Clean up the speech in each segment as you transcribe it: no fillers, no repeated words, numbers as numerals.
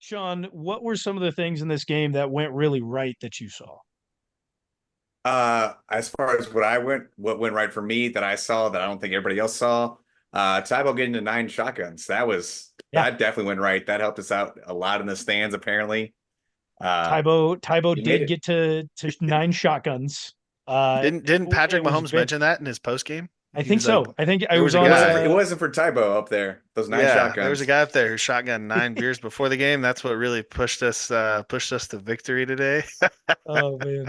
Sean, what were some of the things in this game that went really right that you saw? As far as what went right for me that I saw that I don't think everybody else saw, Tybo getting to 9 shotguns. Yeah, That definitely went right. That helped us out a lot in the stands, apparently. Uh, Tybo he made did it. get to 9 shotguns. Uh, Didn't Patrick it was Mahomes very. mention that in his post game? I He think was like, so. I think I there was was a on. It guy. wasn't for Tybo up there. Those nine Yeah, there was a shotguns. guy up there who shotgun 9 beers before the game. That's what really pushed us to victory today. Oh man,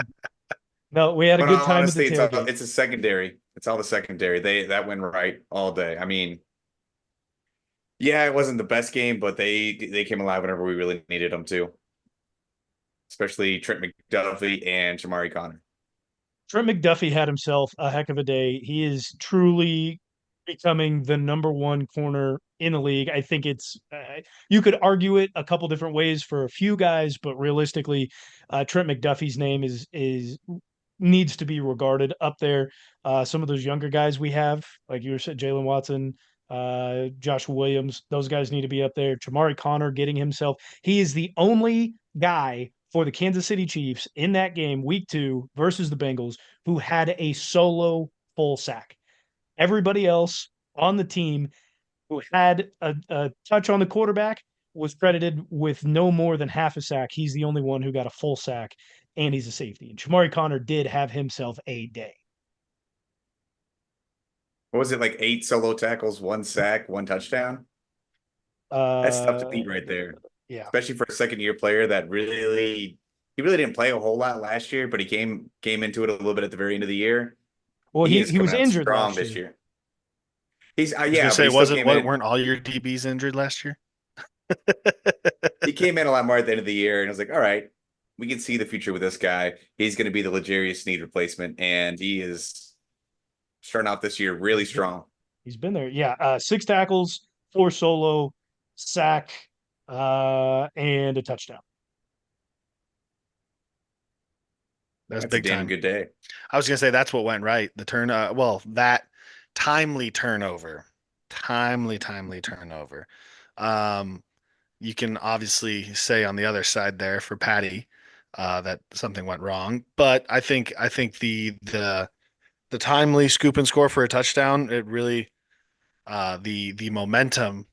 no, we had a But good time at the honestly, tailgate. it's a secondary. It's all the secondary. That went right all day. I mean, yeah, it wasn't the best game, but they came alive whenever we really needed them to, especially Trent McDuffie and Shamari Connor. Trent McDuffie had himself a heck of a day. He is truly becoming the number one corner in the league. I think you could argue it a couple different ways for a few guys, but realistically, Trent McDuffie's name is needs to be regarded up there. Some of those younger guys we have, like you said, Jalen Watson, Joshua Williams, those guys need to be up there. Jamari Connor getting himself. He is the only guy for the Kansas City Chiefs in that game, week 2 versus the Bengals, who had a solo full sack. Everybody else on the team who had a touch on the quarterback was credited with no more than half a sack. He's the only one who got a full sack, and he's a safety. And Shamari Connor did have himself a day. What was it, like 8 solo tackles, 1 sack, 1 touchdown? That's tough to Uh, beat right there, yeah. especially for a second year player that he really didn't play a whole lot last year, but he came into it a little bit at the very end of the year. Well, He he is he was coming out injured strong last this year. year. He's I was gonna yeah, but say, he still wasn't came what in. weren't all your DBs injured last year? He came in a lot more at the end of the year, and I was like, all right, we can see the future with this guy. He's going to be the L'Jarius Sneed replacement, and he is starting out this year really He's been strong. he's been there. Yeah, 6 tackles, 4 solo, sack, and a touchdown. That's That's a big damn time. good day. I was gonna say that's what went right. That timely turnover, timely turnover. Um, you can obviously say on the other side there for Patty, that something went wrong, but I think the timely scoop and score for a touchdown, it really the momentum.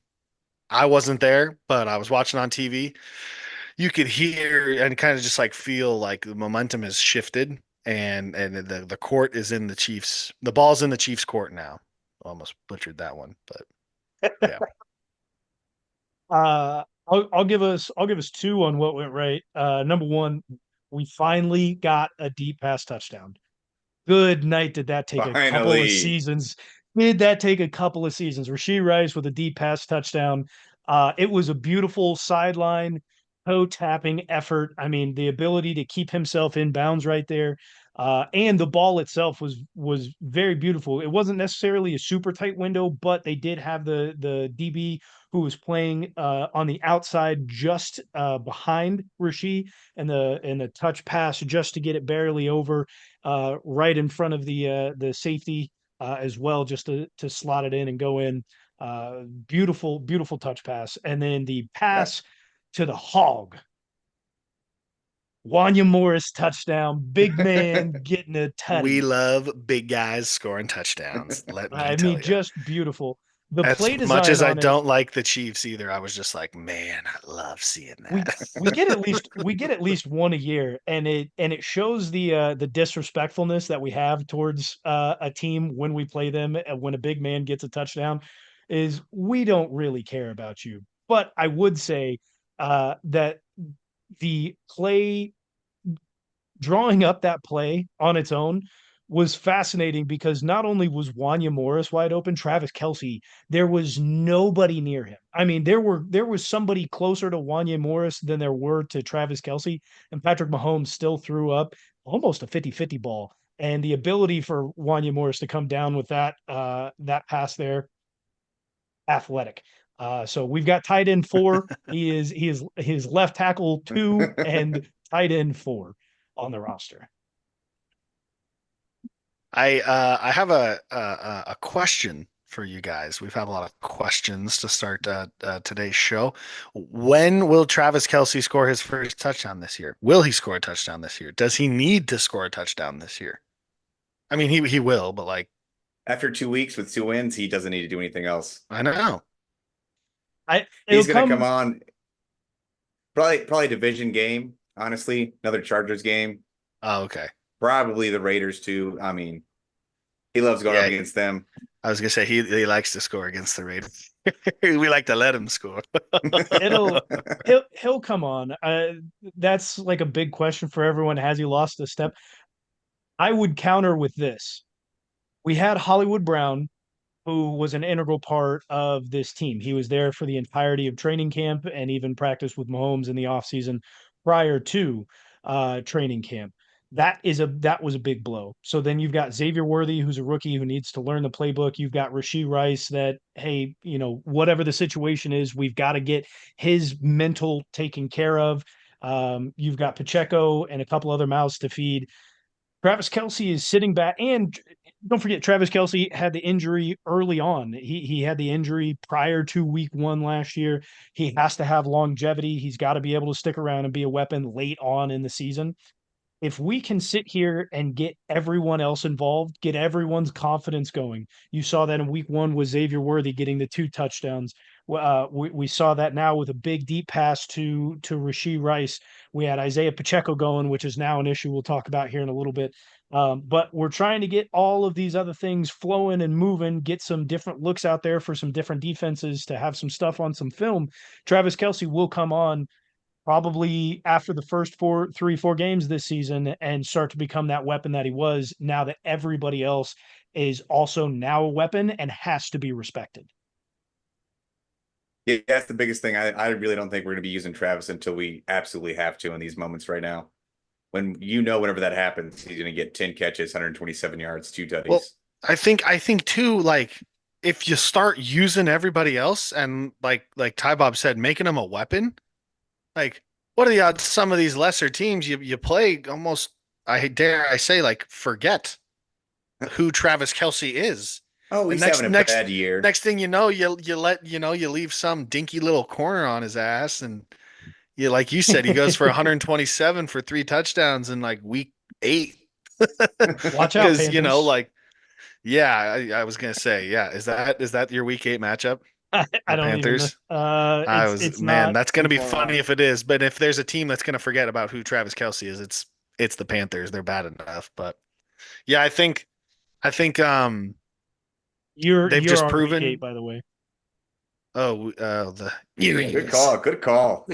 I wasn't there, but I was watching on TV. You could hear and kind of just like feel like the momentum has shifted, and the court is in the Chiefs. The ball's in the Chiefs court now. Almost butchered that one, but yeah. I'll give us two on what went right. Number one, we finally got a deep pass touchdown. Good night. Did that take a couple of Finally, seasons? Did that take a couple of seasons? Rasheed Rice with a deep pass touchdown. It was a beautiful sideline toe tapping effort. I mean, the ability to keep himself in bounds right there. And the ball itself was very beautiful. It wasn't necessarily a super tight window, but they did have the DB who was playing on the outside just behind Rasheed and the touch pass just to get it barely over right in front of the safety as well, just to slot it in and go in. Beautiful, beautiful touch pass, and then the that pass to the hog. Wanya Morris touchdown, big man getting a We tutty. love big guys scoring touchdowns. Let me I mean, tell you. just beautiful. The As play much design as I on it, don't like the Chiefs either, I was just like, man, I love seeing we that. we get at least one a year, and it shows the disrespectfulness that we have towards a team when we play them. When a big man gets a touchdown, is we don't really care about you. But I would say that the play drawing up that play on its own was fascinating because not only was Wanya Morris wide open, Travis Kelsey, there was nobody near him. I mean, there was somebody closer to Wanya Morris than there were to Travis Kelsey, and Patrick Mahomes still threw up almost a 50-50 ball. And the ability for Wanya Morris to come down with that pass there, athletic. So we've got tight end 4. He is his left tackle 2 and tight end 4 on the roster. I have a question for you guys. We've had a lot of questions to start today's show. When will Travis Kelce score his first touchdown this year? Will he score a touchdown this year? Does he need to score a touchdown this year? I mean, he will, but like, After 2 weeks with 2 wins, he doesn't need to do anything else. I don't know. It'll He's gonna come come. on probably division game. Honestly, another Chargers game. Oh, okay. Probably the Raiders too. I mean, he loves going up Yeah, against them. I was gonna say he likes to score against the Raiders. We like to let him score. It'll he'll come on. That's like a big question for everyone. Has he lost a step? I would counter with this. We had Hollywood Brown, who was an integral part of this team. He was there for the entirety of training camp and even practiced with Mahomes in the offseason prior to training camp. That was a big blow. So then you've got Xavier Worthy, who's a rookie who needs to learn the playbook. You've got Rashee Rice that, hey, whatever the situation is, we've got to get his mental taken care of. You've got Pacheco and a couple other mouths to feed. Travis Kelce is sitting back, and don't forget, Travis Kelce had the injury early on. He had the injury prior to week 1 last year. He has to have longevity. He's got to be able to stick around and be a weapon late on in the season. If we can sit here and get everyone else involved, get everyone's confidence going. You saw that in week 1 with Xavier Worthy getting the 2 touchdowns. We saw that now with a big deep pass to Rashee Rice. We had Isaiah Pacheco going, which is now an issue we'll talk about here in a little bit. But we're trying to get all of these other things flowing and moving, get some different looks out there for some different defenses to have some stuff on some film. Travis Kelce will come on probably after the first 4 games this season and start to become that weapon that he was, now that everybody else is also now a weapon and has to be respected. Yeah, that's the biggest thing. I really don't think we're going to be using Travis until we absolutely have to in these moments right now. Whenever that happens, he's going to get 10 catches, 127 yards, 2 tutties. Well, I think too, like if you start using everybody else and like Ty Bob said, making them a weapon, like what are the odds some of these lesser teams you play almost, I dare I say, like forget who Travis Kelce is. Oh, And he's having a bad year. next thing you know, you leave some dinky little corner on his ass, and you, like you said, he goes for 127 for 3 touchdowns in like week 8. Watch out, Because Panthers. like, yeah, I was gonna say, yeah, is that your week 8 matchup? I The don't Panthers. even. It's Man, not that's gonna too be far funny off. if it is. But if there's a team that's gonna forget about who Travis Kelce is, it's the Panthers. They're bad enough. But yeah, I think they've You're just on week 8, proven. by the way. Oh, the Good call. Good call.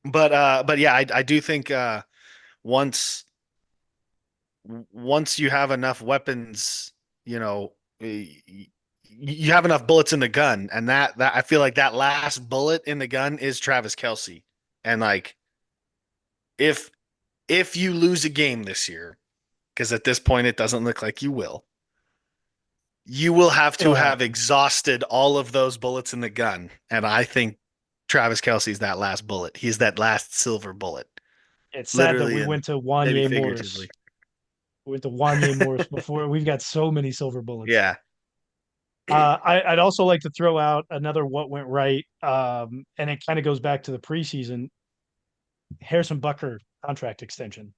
But yeah, I do think once you have enough weapons, you know, you have enough bullets in the gun, and that I feel like that last bullet in the gun is Travis Kelce. And like if you lose a game this year, because at this point it doesn't look like you will have to It'll have happen. exhausted all of those bullets in the gun. And I think Travis Kelce's that last bullet. He's that last silver bullet, It's sad that literally we and went to maybe Wanye Morris. figuratively. We went to Wanye Morris before. We've got so many silver bullets. Yeah. I'd also like to throw out another what went right, and it kind of goes back to the preseason. Harrison Bucker contract extension.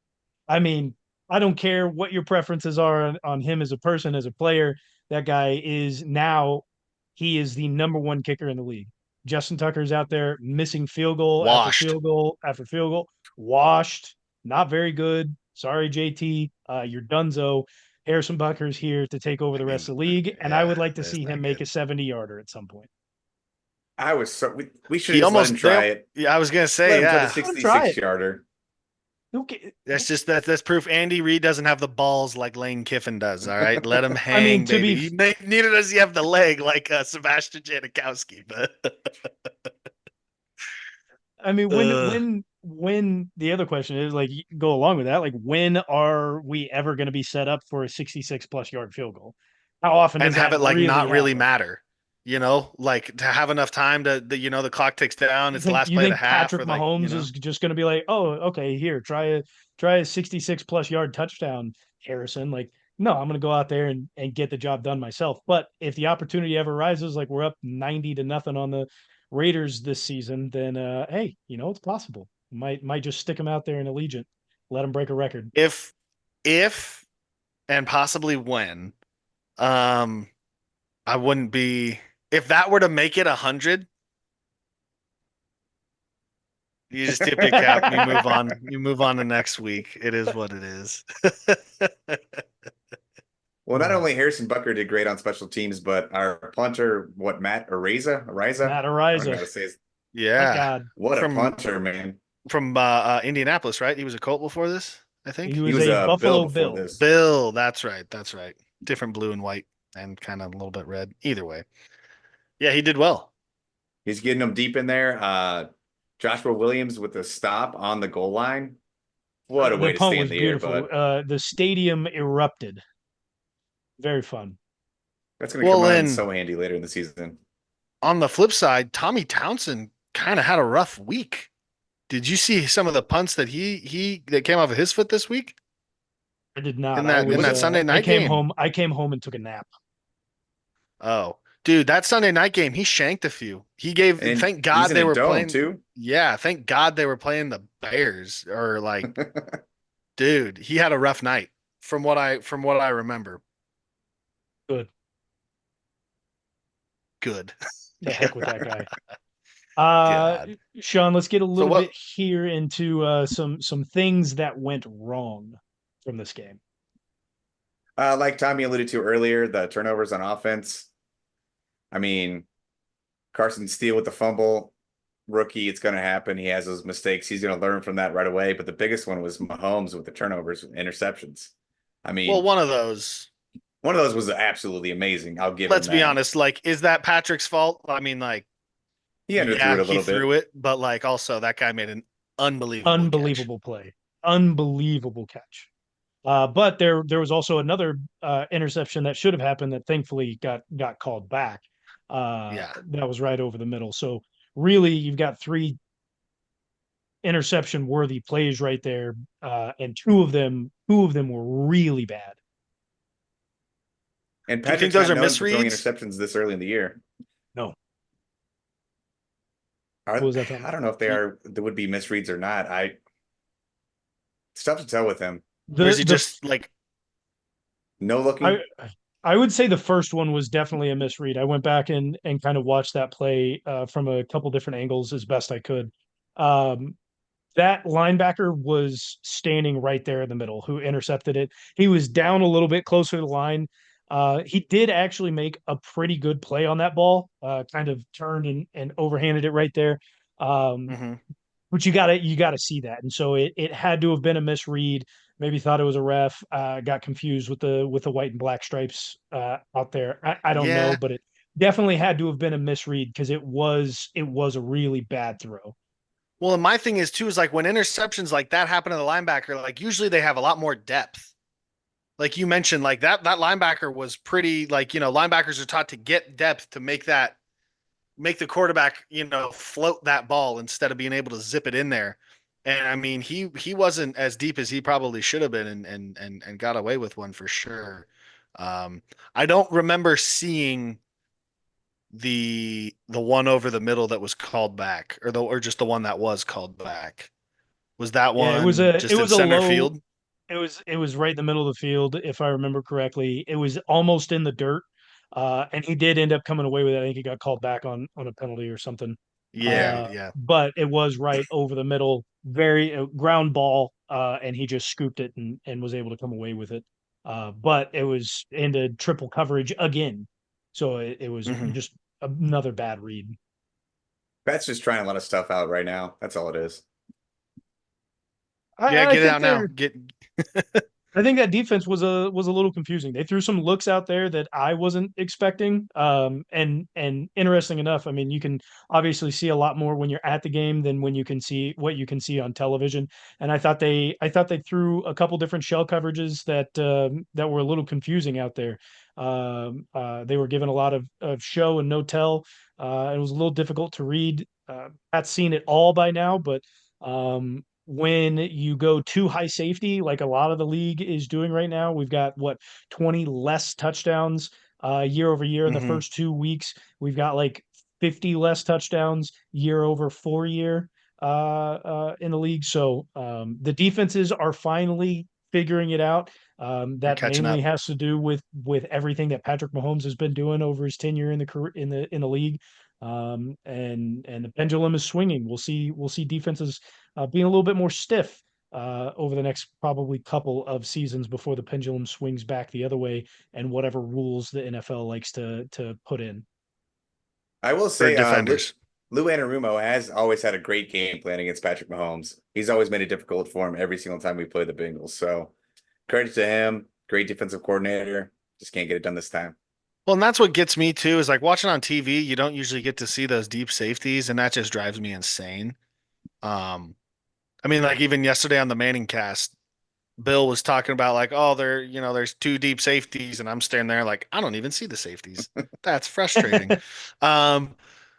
I mean, I don't care what your preferences are on him as a person, as a player. That guy is now, he is the number 1 kicker in the league. Justin Tucker's out there missing field goal after Washed. field goal after field goal, washed, not very good. Sorry, JT, you're donezo. Harrison Bucker's here to take over I the mean, rest of the league, and I yeah, would like to that's see him not make good. a 70-yarder at some point. We should He have just let him almost they, try it. Yeah, I was gonna say, Let him try the yeah. Let him try 66 it. yarder. Okay. That's just that's proof Andy Reid doesn't have the balls like Lane Kiffin does. All right. Let him I mean, hang, baby. Neither does he have the leg like Sebastian Janikowski, but I mean, uh, when the other question is like go along with that, like when are we ever going to be set up for a 66 plus yard field goal? How often and does have that it like really not really happen? matter. Like to have enough time the clock ticks down. You It's the think last you play of the think half, Patrick or like, Mahomes is just going to be like, oh, okay, here, try a 66 plus yard touchdown, Harrison? Like no, I'm going to go out there and get the job done myself. But if the opportunity ever arises, like we're up 90-0 on the Raiders this season, then hey, it's possible. Might just stick them out there in Allegiant, let them break a record. If and possibly when, um, I wouldn't be if that were to make it 100. You just tip your cap and you move on. You move on to next week. It is what it is. Well, not only Harrison Bucker did great on special teams, but our punter, Matt Ariza? Matt I don't know Ariza, how to say his. my Yeah, God, What a from punter, man. Indianapolis, right? He was a Colt before this, I he think. He was was a a Bill Buffalo before Bill. this. Bill, that's right. That's right. Different blue and white and kind of a little bit red. Either way. Yeah, he did well. He's getting them deep in there. Joshua Williams with the stop on the goal line. What a The way to punt stay in was the air, beautiful. bud. The stadium erupted. Very fun. That's going to come Well, out in then so handy later in the season. on the flip side, Tommy Townsend kind of had a rough week. Did you see some of the punts that he that came off of his foot this week I did not. in I that was Sunday I night came game? home. I came home and took a nap. Oh, dude, that Sunday night game, he shanked a few. He gave, And thank he's God in they a were dome, playing. too. Yeah, thank God they were playing the Bears or like, dude, he had a rough night from what I remember. Good. Good. The heck with that guy. God. Sean, let's get a So little bit what? here into some things that went wrong from this game. Like Tommy alluded to earlier, the turnovers on offense. I mean, Carson Steele with the fumble, rookie, it's going to happen. He has those mistakes. He's going to learn from that right away. But the biggest one was Mahomes with the turnovers, interceptions. I Well, mean, one of those. one of those was absolutely amazing. I'll give him Let's be that. honest. Like, is that Patrick's fault? I mean, like, He underthrew yeah, it a he little bit. threw it, but like, also that guy made an unbelievable catch. Unbelievable play. Unbelievable catch. But there was also another interception that should have happened that thankfully got called back. Yeah. That was right over the middle. So really, you've got three interception worthy plays right there, and two of them were really bad. And Do you think Patrick's those not are known for throwing misreads? interceptions this early in the year. No, what Are, was that, Tom? I don't know if they would be misreads or not. It's tough to tell with him. Or is The he the just like, No I looking. I would say the first one was definitely a misread. I went back and kind of watched that play from a couple different angles as best I could. Um, that linebacker was standing right there in the middle who intercepted it. He was down a little bit closer to the line. He did actually make a pretty good play on that ball, kind of turned and overhanded it right there. Um, mhm. but you gotta see that. And so it had to have been a misread. Maybe thought it was a ref, got confused with the white and black stripes out there. I don't know, Yeah. but it definitely had to have been a misread because it was a really bad throw. Well, and my thing is too is like when interceptions like that happen to the linebacker, like usually they have a lot more depth. Like you mentioned, like that linebacker was pretty like, linebackers are taught to get depth to make the quarterback, float that ball instead of being able to zip it in there. And I mean, he wasn't as deep as he probably should have been and got away with one for sure. Um, I don't remember seeing the one over the middle that was called back or just the one that was called back. Was that Yeah, it was one a it just in was a center low. field? It was right in the middle of the field, if I remember correctly. It was almost in the dirt, and he did end up coming away with it. I think he got called back on a penalty or something. Yeah, yeah. But it was right over the middle, very ground ball, and he just scooped it and was able to come away with it. But it was into triple coverage again, so it was Hmm. just another bad read. Pat's just trying a lot of stuff out right now. That's all it is. Yeah, I get it think out now. they're Get I think that defense was a little confusing. They threw some looks out there that I wasn't expecting. And interesting enough, I mean, you can obviously see a lot more when you're at the game than when you can see what you can see on television. And I thought they threw a couple different shell coverages that were a little confusing out there. They were given a lot of show and no tell. It was a little difficult to read. I've seen it all by now, but when you go too high safety, like a lot of the league is doing right now, we've got what 20 less touchdowns year over year in the Hmm. first 2 weeks. We've got like 50 less touchdowns year over 4 year in the league. So the defenses are finally figuring it out. They're That catching mainly up. has to do with everything that Patrick Mahomes has been doing over his tenure in the career in the league. And the pendulum is swinging. We'll see defenses being a little bit more stiff over the next probably couple of seasons before the pendulum swings back the other way and whatever rules the NFL likes to put in. I will For say, defenders. Lou Anarumo has always had a great game plan against Patrick Mahomes. He's always made it difficult for him every single time we play the Bengals. So credit to him. Great defensive coordinator. Just can't get it done this time. Well, and that's what gets me too, is like watching on TV, you don't usually get to see those deep safeties, and that just drives me insane. Um, I mean, like even yesterday on the Manning cast, Bill was talking about like, oh, there's two deep safeties, and I'm standing there like, I don't even see the safeties. That's frustrating. Um,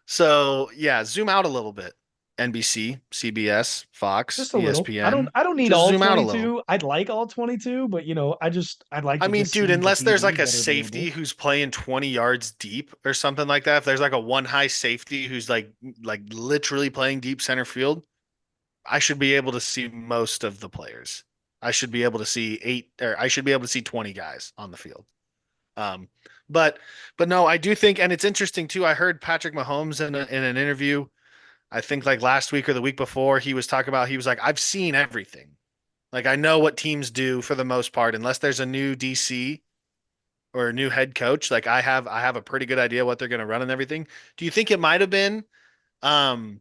so yeah, zoom out a little bit. NBC, CBS, Fox, Just a little. I don't ESPN. I don't need Just all zoom out a little. 22. I'd like all 22, but I'd like I to mean, just dude, see the unless there's like DBs a that are available. safety who's playing 20 yards deep or something like that, if there's like a one high safety who's like literally playing deep center field, I should be able to see most of the players. I should be able to see I should be able to see 20 guys on the field. Um, but no, I do think, and it's interesting too. I heard Patrick Mahomes in an interview, I think like last week or the week before, he was talking about, he was like, I've seen everything. Like I know what teams do for the most part, unless there's a new DC or a new head coach. Like I have a pretty good idea what they're going to run and everything. Do you think it might have been, um,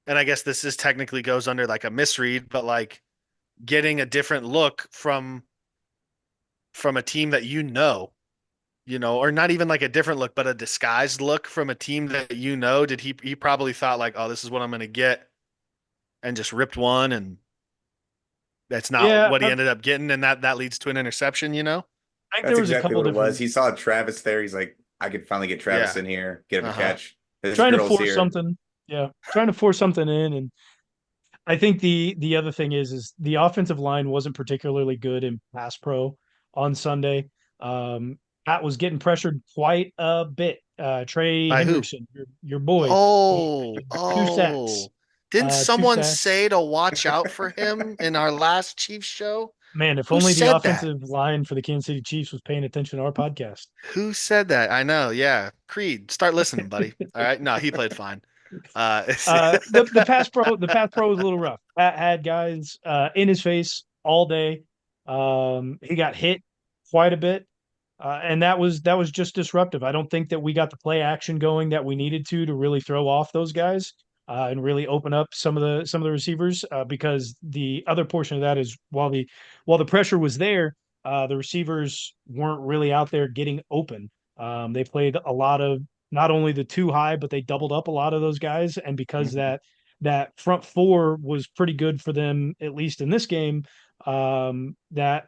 and I guess this is technically goes under like a misread, but like getting a different look from a team that or not even like a different look, but a disguised look from a team that did he probably thought like, oh, this is what I'm going to get, and just ripped one, and that's not Yeah, what he ended up getting, and that leads to an interception. I think there That's was a exactly couple what it was. different He saw Travis there. He's like, I could finally get Travis Yeah. in here, get him a Uh-huh. catch. His trying to girl's force here. something. Yeah, trying to force something in, and I think the other thing is the offensive line wasn't particularly good in pass pro on Sunday. Pat was getting pressured quite a bit. Trey By who? Hendrickson, your boy, he Oh, two sacks, oh. Didn't two someone sacks. say to watch out for him in our last Chiefs show? Man, if Who only the said that? offensive line for the Kansas City Chiefs was paying attention to our podcast. Who said that? I know. Yeah. Creed, start listening, buddy. All right. No, he played fine. It's- The pass pro was a little rough. Pat had guys in his face all day. He got hit quite a bit. And that was just disruptive. I don't think that we got the play action going that we needed to really throw off those guys and really open up some of the receivers. Because the other portion of that is while the pressure was there, the receivers weren't really out there getting open. They played a lot of not only the two high, but they doubled up a lot of those guys. And because Mhm. that front four was pretty good for them, at least in this game, that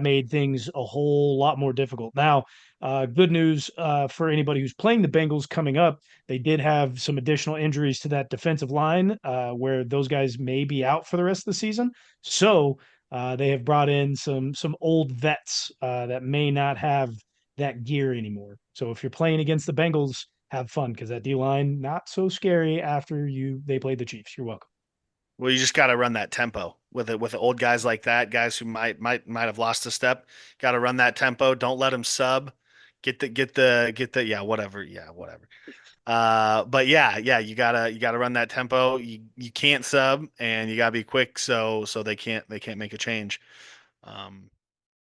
made things a whole lot more difficult. Now, good news for anybody who's playing the Bengals coming up. They did have some additional injuries to that defensive line, where those guys may be out for the rest of the season. So they have brought in some old vets that may not have that gear anymore. So if you're playing against the Bengals, have fun because that D line not so scary after they played the Chiefs. You're welcome. well, you just got to run that tempo with the old guys like that, guys who might have lost a step. Got to run that tempo. Don't let them sub. Yeah, whatever. Yeah, whatever. But yeah, you gotta run that tempo. You can't sub, and you gotta be quick, so they can't make a change.